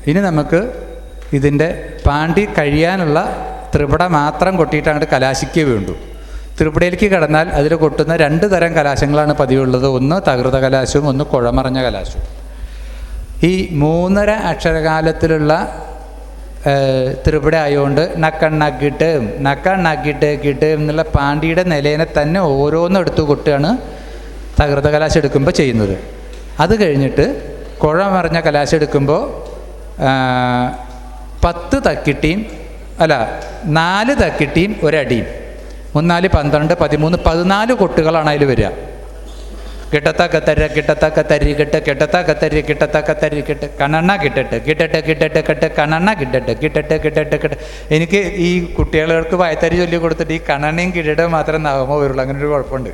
ഇനി നമുക്ക് ഇതിൻ്റെ പാണ്ടി കഴിയാനുള്ള ത്രിപുട മാത്രം കൊട്ടിയിട്ട് അങ്ങോട്ട് കലാശിക്കേ വേണ്ടൂ. ത്രിപുടയിലേക്ക് കടന്നാൽ അതിൽ കൊട്ടുന്ന 2 തരം കലാശങ്ങളാണ് പതിവുള്ളത്. ഒന്ന് തകൃത കലാശവും ഒന്ന് കുഴമറിഞ്ഞ കലാശവും. ഈ 3.5 അക്ഷരകാലത്തിലുള്ള ത്രിപുട ആയതുകൊണ്ട് നക്കണ്ണക്കിട്ട് നക്കണ്ണക്കിട്ട് എന്നുള്ള പാണ്ടിയുടെ നിലേനെ തന്നെ ഓരോന്നും എടുത്ത് കൊട്ടുകയാണ് തകൃത കലാശം എടുക്കുമ്പോൾ ചെയ്യുന്നത്. അത് കഴിഞ്ഞിട്ട് കുഴമറിഞ്ഞ കലാശം എടുക്കുമ്പോൾ 10 തക്കിട്ടിയും 4 തക്കിട്ടിയും ഒരടിയും 3 4 12 13 14 കൊട്ടുകളാണ് അതിൽ വരിക. കിട്ടത്തക്കത്തരി കിട്ടത്തക്കത്തരി കിട്ട കിട്ടത്തക്കത്തരി കിട്ടത്തക്കത്തരി കിട്ട കണ്ണണ്ണ കിട്ടട്ട് കിട്ടട്ടെ കിട്ടട്ടെ കെട്ട് കണ്ണണ്ണ കിട്ടട്ട് കിട്ടട്ടെ കിട്ടട്ടെ കെട്ട്. എനിക്ക് ഈ കുട്ടികൾക്ക് വായ്ത്തരി ചൊല്ലി കൊടുത്തിട്ട് ഈ കണ്ണണ്ണയും കിട്ടട്ടും മാത്രം നാവുമ്പോൾ വരുള്ളൂ. അങ്ങനെ ഒരു കുഴപ്പമുണ്ട്.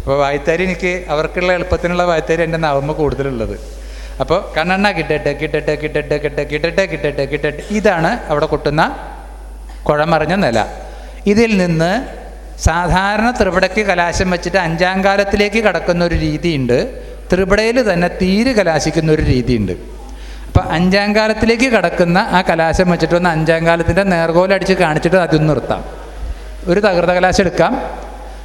അപ്പോൾ വായ്ത്തരി എനിക്ക് അവർക്കുള്ള എളുപ്പത്തിനുള്ള വായ്ത്തരി എൻ്റെ നാവുമ്പോൾ കൂടുതലുള്ളത്. അപ്പോൾ കണ്ണണ്ണ കിട്ടട്ടെ കിട്ടട്ടെ കിട്ടട്ടെ കെട്ട് കിട്ടട്ടെ കിട്ടട്ടെ കിട്ടട്ടെ, ഇതാണ് അവിടെ കൊട്ടുന്ന കുഴമറിഞ്ഞ നില. ഇതിൽ നിന്ന് സാധാരണ ത്രിപുടയ്ക്ക് കലാശം വെച്ചിട്ട് 5ാം കാലത്തിലേക്ക് കടക്കുന്ന ഒരു രീതിയുണ്ട്. ത്രിപുടയിൽ തന്നെ തീര് കലാശിക്കുന്ന ഒരു രീതിയുണ്ട്. അപ്പോൾ 5ാം കാലത്തിലേക്ക് കടക്കുന്ന ആ കലാശം വെച്ചിട്ടൊന്ന് 5ാം കാലത്തിൻ്റെ നേർഗോലടിച്ച് കാണിച്ചിട്ട് അതൊന്ന് നിർത്താം. ഒരു തകൃത കലാശം എടുക്കാം.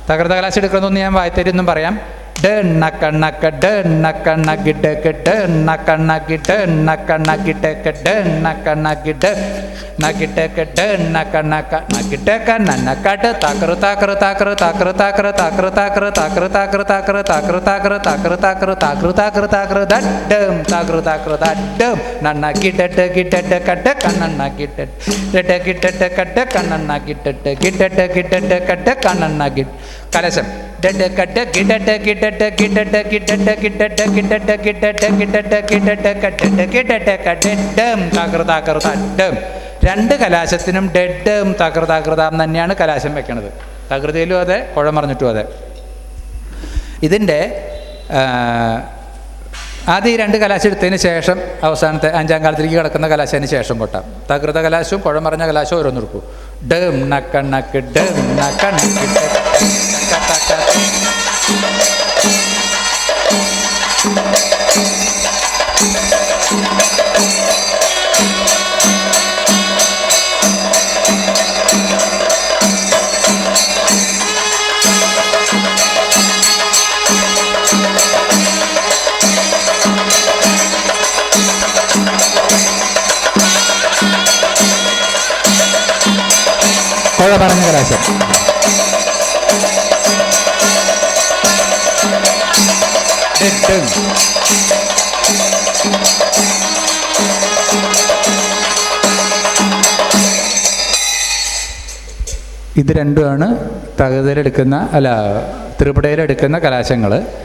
തകൃത കലാശം എടുക്കണമെന്ന് ഞാൻ വായ്ത്തരിയൊന്നും പറയാം. ഡണ്ണക്കണ്ണക്ക ഡണ്ണക്കണ്ണക്കിട്ടക്ക് ഡണ്ണക്കണ്ണക്കിട്ട് നക്കണ്ണക്കിട്ടക്ക് ഡണ്ണക്കണ്ണക്കിട്ട് നക്കിട്ടക്ക് ഡണ്ണക്കണ്ണക്ക നക്കിട്ടക്ക നന്നക്കാട്ട് തകൃ തകൃ തകൃ തകൃ തകൃ തകൃ തകൃ തകൃ തകൃ തകൃ തകൃ തകൃ തകൃ തകൃ തകൃ തകൃ തകൃ ദഡം തകൃ തകൃ ദഡം നന്നക്കിട്ടട്ട് കിട്ടട്ട് കട്ട് കണ്ണണ്ണക്കിട്ടട്ട് കിട്ടട്ട് കട്ട് കണ്ണണ്ണക്കിട്ടട്ട് കിട്ടട്ട് കിട്ടട്ട് കട്ട് കണ്ണണ്ണക്കി കലശം കട്ട് കിട്ടട്ട് കിട്ടട്ട് കിട്ടട്ട് കിട്ടട്ട് കിട്ടട്ട് കിട്ടട്ട് കിട്ടട്ട് കിട്ടട്ട് കിട്ടട്ട് കട്ടട്ട് കിട്ടട്ട് കട്ടം തകൃതാകൃതം. 2 കലാശത്തിനും ഡെഡും തകൃതാകൃതം തന്നെയാണ് കലാശം വെക്കണത്. തകൃതിയിലും അതെ, കുഴമറിഞ്ഞിട്ടും അതെ. ഇതിൻ്റെ ആദ്യം ഈ 2 കലാശം എടുത്തതിന് ശേഷം അവസാനത്തെ 5ാം കാലത്തിലേക്ക് കിടക്കുന്ന കലാശത്തിന് ശേഷം കൊട്ടാം. തകൃത കലാശവും കുഴമറിഞ്ഞ കലാശവും ഓരോന്നെടുക്കും. ഡം നക്കണ്ണക്ക് ഡം നക്കണ്ണക്ക് പറഞ്ഞ കലാശം. ഇത് രണ്ടുമാണ് തകൃതിയിലെടുക്കുന്ന ത്രിപുടയിലെടുക്കുന്ന കലാശങ്ങൾ.